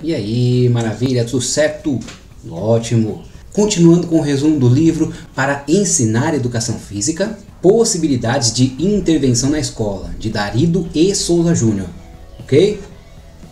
E aí, maravilha, tudo certo? Ótimo! Continuando com o resumo do livro Para Ensinar Educação Física, Possibilidades de Intervenção na Escola, de Darido E. Souza Júnior, ok?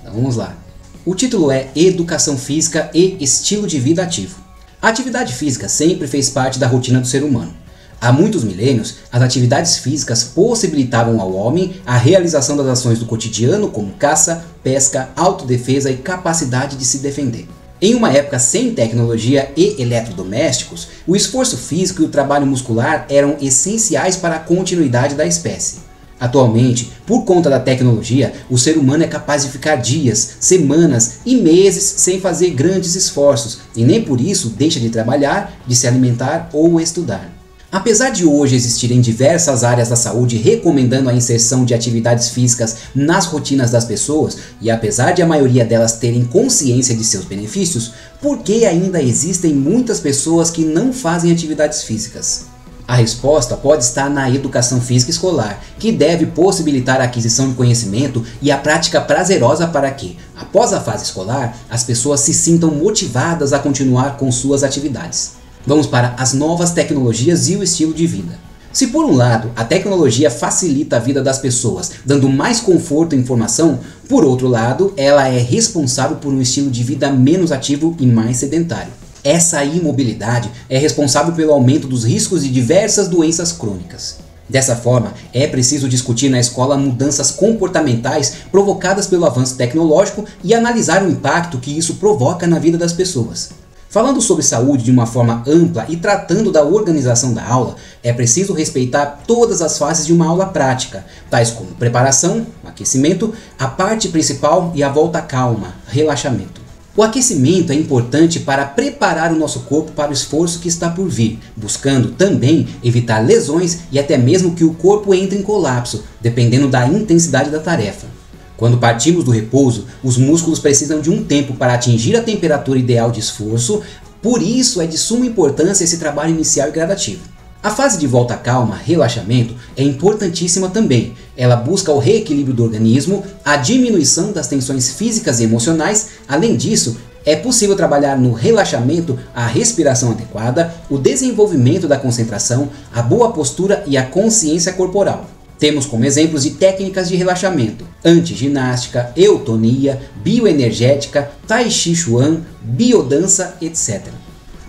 Então vamos lá. O título é Educação Física e Estilo de Vida Ativo. A atividade física sempre fez parte da rotina do ser humano. Há muitos milênios, as atividades físicas possibilitavam ao homem a realização das ações do cotidiano como caça, pesca, autodefesa e capacidade de se defender. Em uma época sem tecnologia e eletrodomésticos, o esforço físico e o trabalho muscular eram essenciais para a continuidade da espécie. Atualmente, por conta da tecnologia, o ser humano é capaz de ficar dias, semanas e meses sem fazer grandes esforços e nem por isso deixa de trabalhar, de se alimentar ou estudar. Apesar de hoje existirem diversas áreas da saúde recomendando a inserção de atividades físicas nas rotinas das pessoas, e apesar de a maioria delas terem consciência de seus benefícios, por que ainda existem muitas pessoas que não fazem atividades físicas? A resposta pode estar na educação física escolar, que deve possibilitar a aquisição de conhecimento e a prática prazerosa para que, após a fase escolar, as pessoas se sintam motivadas a continuar com suas atividades. Vamos para as novas tecnologias e o estilo de vida. Se por um lado a tecnologia facilita a vida das pessoas, dando mais conforto e informação, por outro lado ela é responsável por um estilo de vida menos ativo e mais sedentário. Essa imobilidade é responsável pelo aumento dos riscos de diversas doenças crônicas. Dessa forma, é preciso discutir na escola mudanças comportamentais provocadas pelo avanço tecnológico e analisar o impacto que isso provoca na vida das pessoas. Falando sobre saúde de uma forma ampla e tratando da organização da aula, é preciso respeitar todas as fases de uma aula prática, tais como preparação, aquecimento, a parte principal e a volta calma, relaxamento. O aquecimento é importante para preparar o nosso corpo para o esforço que está por vir, buscando também evitar lesões e até mesmo que o corpo entre em colapso, dependendo da intensidade da tarefa. Quando partimos do repouso, os músculos precisam de um tempo para atingir a temperatura ideal de esforço, por isso é de suma importância esse trabalho inicial e gradativo. A fase de volta calma, relaxamento, é importantíssima também. Ela busca o reequilíbrio do organismo, a diminuição das tensões físicas e emocionais. Além disso, é possível trabalhar no relaxamento a respiração adequada, o desenvolvimento da concentração, a boa postura e a consciência corporal. Temos como exemplos de técnicas de relaxamento: antiginástica, eutonia, bioenergética, tai chi chuan, biodança, etc.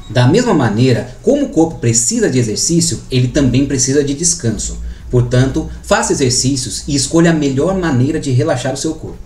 Da mesma maneira, como o corpo precisa de exercício, ele também precisa de descanso. Portanto, faça exercícios e escolha a melhor maneira de relaxar o seu corpo.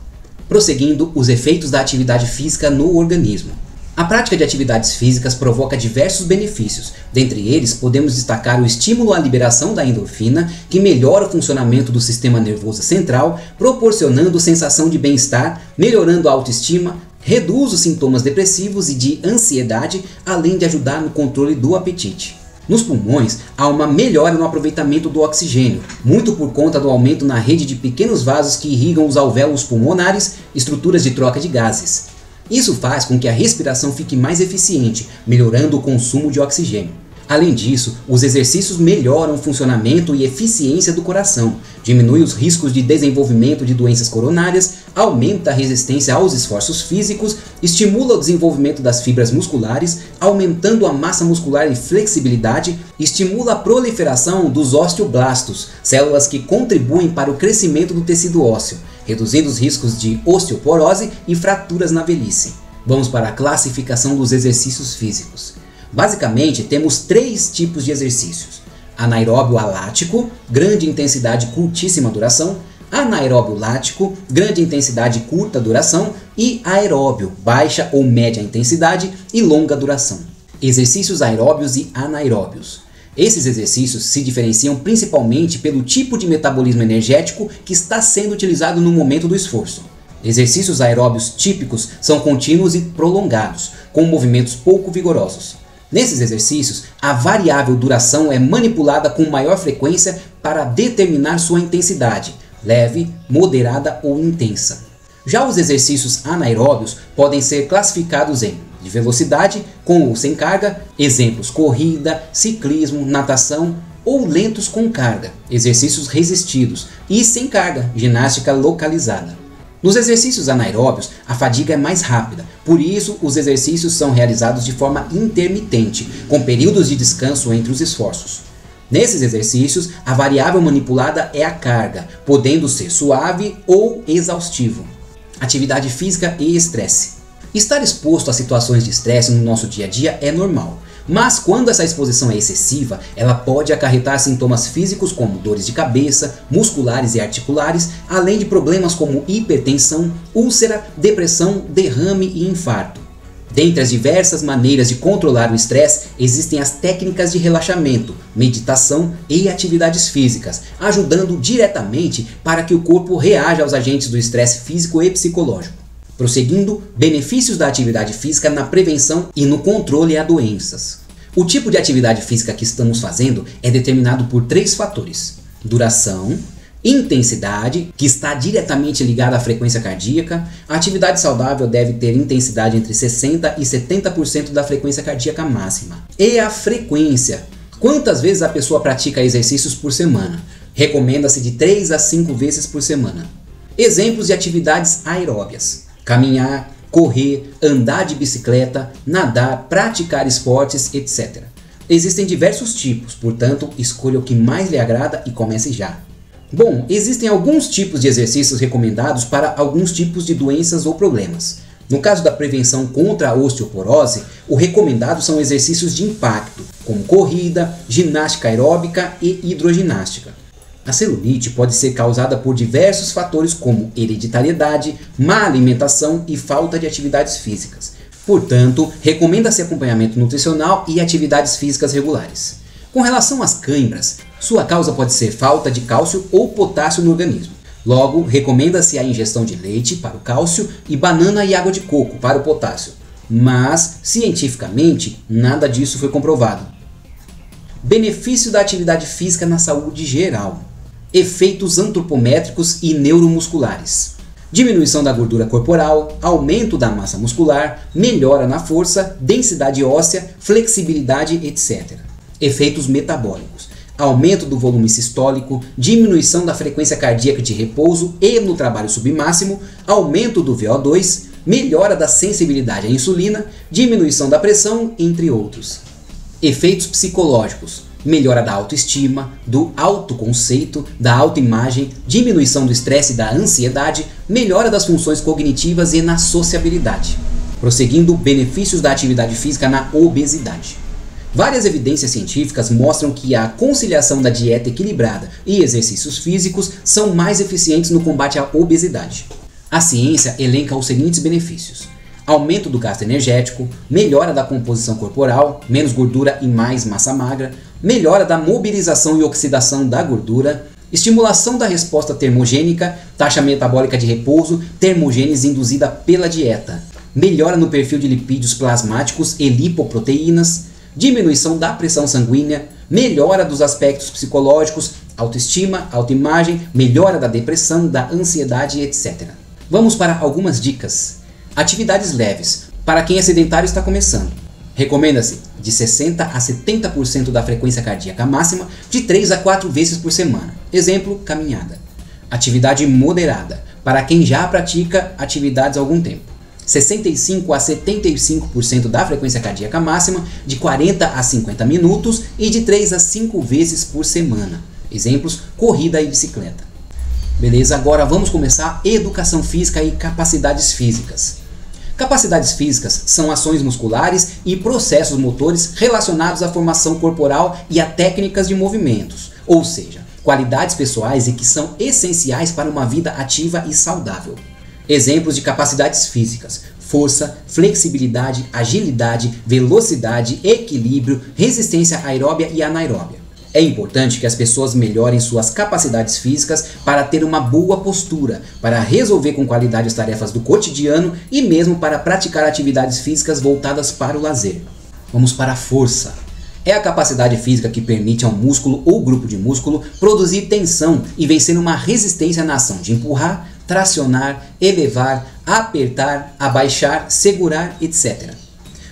Prosseguindo, os efeitos da atividade física no organismo. A prática de atividades físicas provoca diversos benefícios. Dentre eles, podemos destacar o estímulo à liberação da endorfina, que melhora o funcionamento do sistema nervoso central, proporcionando sensação de bem-estar, melhorando a autoestima, reduz os sintomas depressivos e de ansiedade, além de ajudar no controle do apetite. Nos pulmões, há uma melhora no aproveitamento do oxigênio, muito por conta do aumento na rede de pequenos vasos que irrigam os alvéolos pulmonares, estruturas de troca de gases. Isso faz com que a respiração fique mais eficiente, melhorando o consumo de oxigênio. Além disso, os exercícios melhoram o funcionamento e eficiência do coração, diminui os riscos de desenvolvimento de doenças coronárias, aumenta a resistência aos esforços físicos, estimula o desenvolvimento das fibras musculares, aumentando a massa muscular e flexibilidade, estimula a proliferação dos osteoblastos, células que contribuem para o crescimento do tecido ósseo, reduzindo os riscos de osteoporose e fraturas na velhice. Vamos para a classificação dos exercícios físicos. Basicamente, temos 3 tipos de exercícios: anaeróbio alático, grande intensidade curtíssima duração; anaeróbio lático, grande intensidade curta duração; e aeróbio, baixa ou média intensidade e longa duração. Exercícios aeróbios e anaeróbios. Esses exercícios se diferenciam principalmente pelo tipo de metabolismo energético que está sendo utilizado no momento do esforço. Exercícios aeróbios típicos são contínuos e prolongados, com movimentos pouco vigorosos. Nesses exercícios, a variável duração é manipulada com maior frequência para determinar sua intensidade, leve, moderada ou intensa. Já os exercícios anaeróbios podem ser classificados em de velocidade, com ou sem carga, exemplos corrida, ciclismo, natação, ou lentos com carga, exercícios resistidos, e sem carga, ginástica localizada. Nos exercícios anaeróbios, a fadiga é mais rápida, por isso os exercícios são realizados de forma intermitente, com períodos de descanso entre os esforços. Nesses exercícios, a variável manipulada é a carga, podendo ser suave ou exaustivo. Atividade física e estresse. Estar exposto a situações de estresse no nosso dia a dia é normal. Mas quando essa exposição é excessiva, ela pode acarretar sintomas físicos como dores de cabeça, musculares e articulares, além de problemas como hipertensão, úlcera, depressão, derrame e infarto. Dentre as diversas maneiras de controlar o estresse, existem as técnicas de relaxamento, meditação e atividades físicas, ajudando diretamente para que o corpo reaja aos agentes do estresse físico e psicológico. Prosseguindo, benefícios da atividade física na prevenção e no controle a doenças. O tipo de atividade física que estamos fazendo é determinado por 3 fatores: duração, intensidade, que está diretamente ligada à frequência cardíaca. A atividade saudável deve ter intensidade entre 60% e 70% da frequência cardíaca máxima. E a frequência. Quantas vezes a pessoa pratica exercícios por semana? Recomenda-se de 3 a 5 vezes por semana. Exemplos de atividades aeróbias: caminhar, correr, andar de bicicleta, nadar, praticar esportes, etc. Existem diversos tipos, portanto, escolha o que mais lhe agrada e comece já. Bom, existem alguns tipos de exercícios recomendados para alguns tipos de doenças ou problemas. No caso da prevenção contra a osteoporose, o recomendado são exercícios de impacto, como corrida, ginástica aeróbica e hidroginástica. A celulite pode ser causada por diversos fatores como hereditariedade, má alimentação e falta de atividades físicas. Portanto, recomenda-se acompanhamento nutricional e atividades físicas regulares. Com relação às cãibras, sua causa pode ser falta de cálcio ou potássio no organismo. Logo, recomenda-se a ingestão de leite para o cálcio e banana e água de coco para o potássio. Mas, cientificamente, nada disso foi comprovado. Benefício da atividade física na saúde geral. Efeitos antropométricos e neuromusculares. Diminuição da gordura corporal, aumento da massa muscular, melhora na força, densidade óssea, flexibilidade, etc. Efeitos metabólicos. Aumento do volume sistólico, diminuição da frequência cardíaca de repouso e no trabalho submáximo, aumento do VO2, melhora da sensibilidade à insulina, diminuição da pressão, entre outros. Efeitos psicológicos. Melhora da autoestima, do autoconceito, da autoimagem, diminuição do estresse e da ansiedade, melhora das funções cognitivas e na sociabilidade. Prosseguindo, benefícios da atividade física na obesidade. Várias evidências científicas mostram que a conciliação da dieta equilibrada e exercícios físicos são mais eficientes no combate à obesidade. A ciência elenca os seguintes benefícios: aumento do gasto energético, melhora da composição corporal, menos gordura e mais massa magra, melhora da mobilização e oxidação da gordura, estimulação da resposta termogênica, taxa metabólica de repouso, termogênese induzida pela dieta, melhora no perfil de lipídios plasmáticos e lipoproteínas, diminuição da pressão sanguínea, melhora dos aspectos psicológicos, autoestima, autoimagem, melhora da depressão, da ansiedade, etc. Vamos para algumas dicas. Atividades leves, para quem é sedentário e está começando. Recomenda-se de 60% a 70% da frequência cardíaca máxima, de 3 a 4 vezes por semana. Exemplo, caminhada. Atividade moderada, para quem já pratica atividades há algum tempo. 65% a 75% da frequência cardíaca máxima, de 40 a 50 minutos e de 3 a 5 vezes por semana. Exemplos, corrida e bicicleta. Beleza, agora vamos começar educação física e capacidades físicas. Capacidades físicas são ações musculares e processos motores relacionados à formação corporal e a técnicas de movimentos, ou seja, qualidades pessoais e que são essenciais para uma vida ativa e saudável. Exemplos de capacidades físicas: força, flexibilidade, agilidade, velocidade, equilíbrio, resistência aeróbia e anaeróbia. É importante que as pessoas melhorem suas capacidades físicas para ter uma boa postura, para resolver com qualidade as tarefas do cotidiano e mesmo para praticar atividades físicas voltadas para o lazer. Vamos para a força. É a capacidade física que permite ao músculo ou grupo de músculo produzir tensão e vencer uma resistência na ação de empurrar, tracionar, elevar, apertar, abaixar, segurar, etc.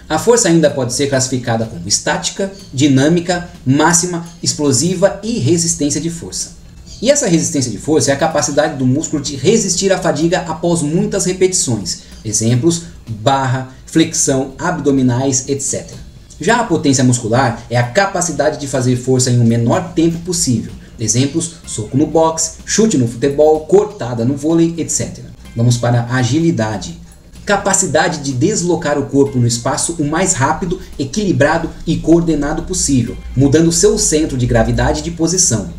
A força ainda pode ser classificada como estática, dinâmica, máxima, explosiva e resistência de força. E essa resistência de força é a capacidade do músculo de resistir à fadiga após muitas repetições. Exemplos: barra, flexão, abdominais, etc. Já a potência muscular é a capacidade de fazer força em um menor tempo possível. Exemplos: soco no boxe, chute no futebol, cortada no vôlei, etc. Vamos para a agilidade. Capacidade de deslocar o corpo no espaço o mais rápido, equilibrado e coordenado possível, mudando seu centro de gravidade de posição.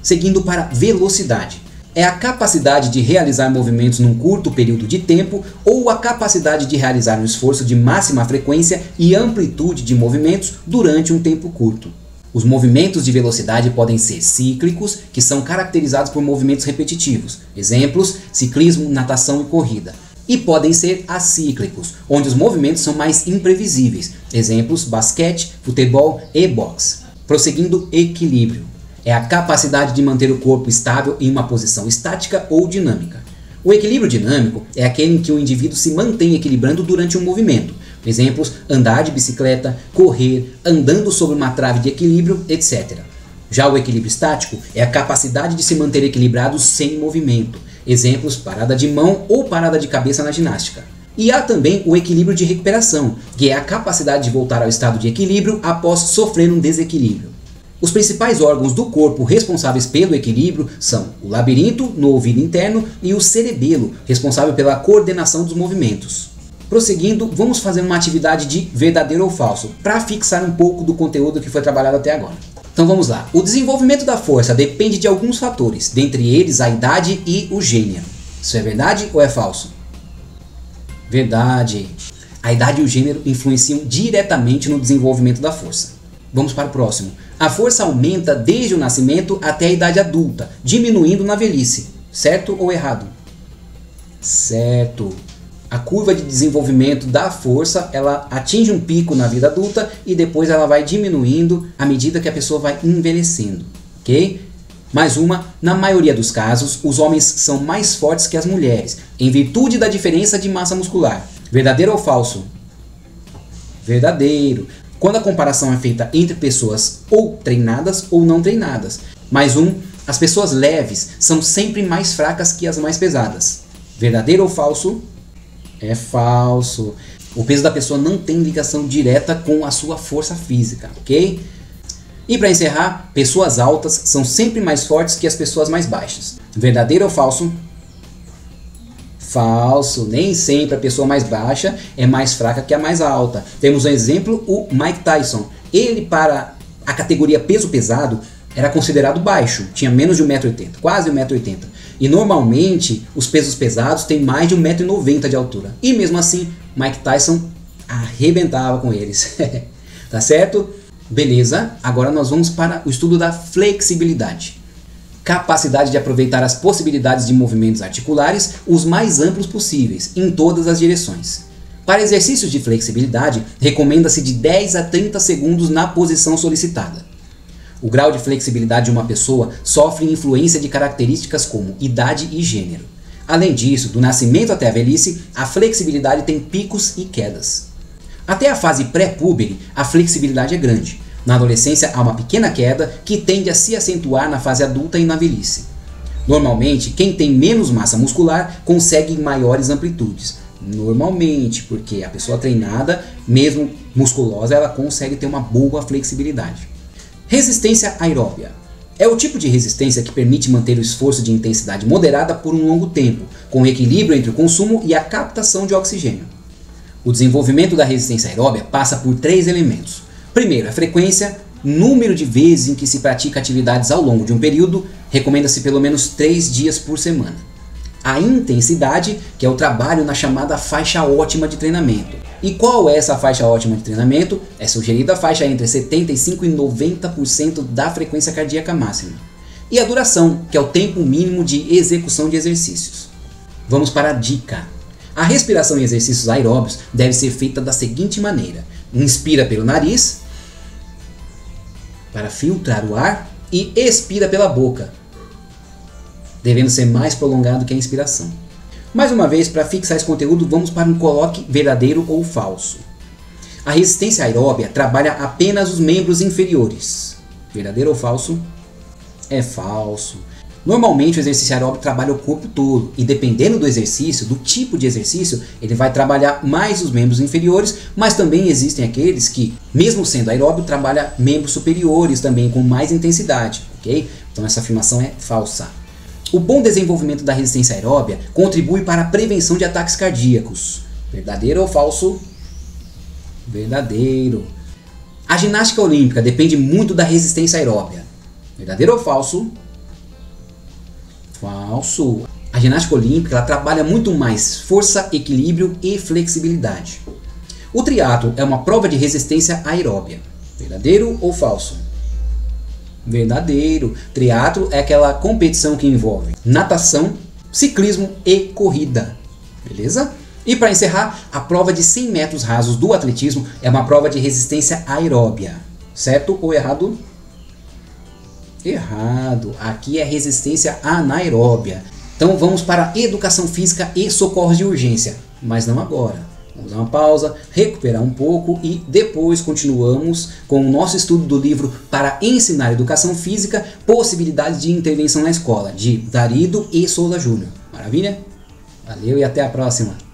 Seguindo para velocidade. É a capacidade de realizar movimentos num curto período de tempo ou a capacidade de realizar um esforço de máxima frequência e amplitude de movimentos durante um tempo curto. Os movimentos de velocidade podem ser cíclicos, que são caracterizados por movimentos repetitivos. Exemplos: ciclismo, natação e corrida. E podem ser acíclicos, onde os movimentos são mais imprevisíveis. Exemplos: basquete, futebol e boxe. Prosseguindo, equilíbrio. É a capacidade de manter o corpo estável em uma posição estática ou dinâmica. O equilíbrio dinâmico é aquele em que o indivíduo se mantém equilibrando durante um movimento. Exemplos: andar de bicicleta, correr, andando sobre uma trave de equilíbrio, etc. Já o equilíbrio estático é a capacidade de se manter equilibrado sem movimento. Exemplos: parada de mão ou parada de cabeça na ginástica. E há também o equilíbrio de recuperação, que é a capacidade de voltar ao estado de equilíbrio após sofrer um desequilíbrio. Os principais órgãos do corpo responsáveis pelo equilíbrio são o labirinto, no ouvido interno, e o cerebelo, responsável pela coordenação dos movimentos. Prosseguindo, vamos fazer uma atividade de verdadeiro ou falso, para fixar um pouco do conteúdo que foi trabalhado até agora. Então vamos lá. O desenvolvimento da força depende de alguns fatores, dentre eles a idade e o gênero. Isso é verdade ou é falso? Verdade. A idade e o gênero influenciam diretamente no desenvolvimento da força. Vamos para o próximo. A força aumenta desde o nascimento até a idade adulta, diminuindo na velhice. Certo ou errado? Certo. A curva de desenvolvimento da força, ela atinge um pico na vida adulta e depois ela vai diminuindo à medida que a pessoa vai envelhecendo, ok? Mais uma, na maioria dos casos, os homens são mais fortes que as mulheres, em virtude da diferença de massa muscular. Verdadeiro ou falso? Verdadeiro. Quando a comparação é feita entre pessoas ou treinadas ou não treinadas. Mais um, as pessoas leves são sempre mais fracas que as mais pesadas. Verdadeiro ou falso? É falso. O peso da pessoa não tem ligação direta com a sua força física, ok? E para encerrar, pessoas altas são sempre mais fortes que as pessoas mais baixas. Verdadeiro ou falso? Falso. Nem sempre a pessoa mais baixa é mais fraca que a mais alta. Temos um exemplo, o Mike Tyson. Ele, para a categoria peso pesado, era considerado baixo. Tinha menos de 1,80 m, quase 1,80 m. E normalmente os pesos pesados têm mais de 1,90 m de altura. E mesmo assim, Mike Tyson arrebentava com eles. Tá certo? Beleza, agora nós vamos para o estudo da flexibilidade. Capacidade de aproveitar as possibilidades de movimentos articulares os mais amplos possíveis, em todas as direções. Para exercícios de flexibilidade, recomenda-se de 10 a 30 segundos na posição solicitada. O grau de flexibilidade de uma pessoa sofre influência de características como idade e gênero. Além disso, do nascimento até a velhice, a flexibilidade tem picos e quedas. Até a fase pré-púbere, a flexibilidade é grande. Na adolescência, há uma pequena queda que tende a se acentuar na fase adulta e na velhice. Normalmente, quem tem menos massa muscular consegue maiores amplitudes. Normalmente, porque a pessoa treinada, mesmo musculosa, ela consegue ter uma boa flexibilidade. Resistência aeróbia. É o tipo de resistência que permite manter o esforço de intensidade moderada por um longo tempo, com equilíbrio entre o consumo e a captação de oxigênio. O desenvolvimento da resistência aeróbia passa por 3 elementos. Primeiro, a frequência, número de vezes em que se pratica atividades ao longo de um período, recomenda-se pelo menos 3 dias por semana. A intensidade, que é o trabalho na chamada faixa ótima de treinamento. E qual é essa faixa ótima de treinamento? É sugerida a faixa entre 75% e 90% da frequência cardíaca máxima. E a duração, que é o tempo mínimo de execução de exercícios. Vamos para a dica. A respiração em exercícios aeróbios deve ser feita da seguinte maneira. Inspira pelo nariz, para filtrar o ar, e expira pela boca, devendo ser mais prolongado que a inspiração. Mais uma vez, para fixar esse conteúdo, vamos para um coloque verdadeiro ou falso. A resistência aeróbia trabalha apenas os membros inferiores. Verdadeiro ou falso? É falso. Normalmente o exercício aeróbico trabalha o corpo todo e dependendo do exercício, do tipo de exercício, ele vai trabalhar mais os membros inferiores, mas também existem aqueles que, mesmo sendo aeróbico, trabalham membros superiores também com mais intensidade, ok? Então essa afirmação é falsa. O bom desenvolvimento da resistência aeróbia contribui para a prevenção de ataques cardíacos. Verdadeiro ou falso? Verdadeiro. A ginástica olímpica depende muito da resistência aeróbia. Verdadeiro ou falso? Falso. A ginástica olímpica ela trabalha muito mais força, equilíbrio e flexibilidade. O triatlo é uma prova de resistência aeróbia. Verdadeiro ou falso? Verdadeiro. Triatlo é aquela competição que envolve natação, ciclismo e corrida. Beleza? E para encerrar, a prova de 100 metros rasos do atletismo é uma prova de resistência aeróbia. Certo ou errado? Errado. Aqui é resistência anaeróbia. Então vamos para educação física e socorros de urgência. Mas não agora. Vamos dar uma pausa, recuperar um pouco e depois continuamos com o nosso estudo do livro Para Ensinar Educação Física, Possibilidades de Intervenção na Escola, de Darido e Souza Júnior. Maravilha? Valeu e até a próxima!